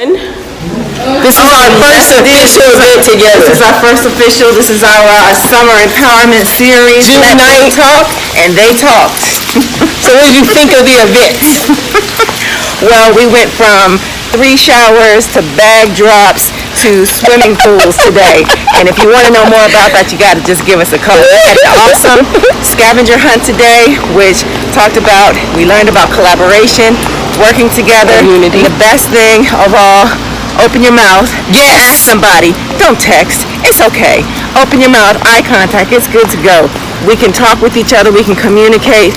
This is our first official event together. This is our first official. This is our summer empowerment series. June 9th. Talk, and they talked. So what did you think of the event? Well, we went from 3 showers to bag drops to swimming pools today. And if you want to know more about that, you got to just give us a call. We had an awesome scavenger hunt today, which we learned about collaboration, working together. Community. And the best thing of all, open your mouth. Yes. Ask somebody. Don't text. It's okay. Open your mouth. Eye contact. It's good to go. We can talk with each other. We can communicate.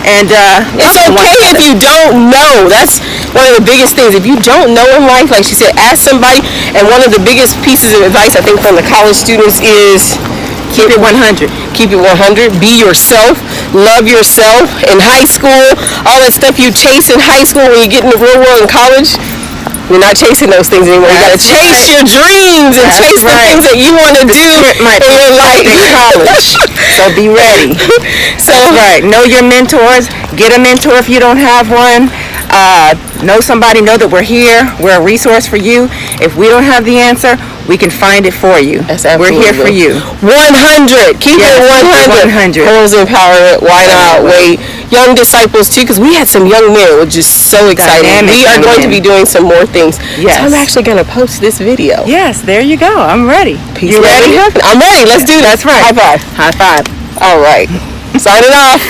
And it's okay if you don't know. That's one of the biggest things. If you don't know in life, like she said, ask somebody. And one of the biggest pieces of advice I think from the college students is keep it 100. Keep it 100. Be yourself. Love yourself. In high school, all that stuff you chase in high school, when you get in the real world in college, you're not chasing those things anymore. You got to chase your dreams and chase the things that you want to do in your life. In college. So be ready. So that's right. Know your mentors. Get a mentor if you don't have one. Know somebody. Know that we're here. We're a resource for you. If we don't have the answer, we can find it for you. We're here for you. 100. Keep it 100. 100. Girls empowerment. Why not wait? Young disciples too, because we had some young men, which is so exciting. We are going to be doing some more things. Yes. So I'm actually going to post this video. Yes, there you go. I'm ready. Peace. You ready? I'm ready. Let's do this. That's right. High five. High five. All right. Signing off.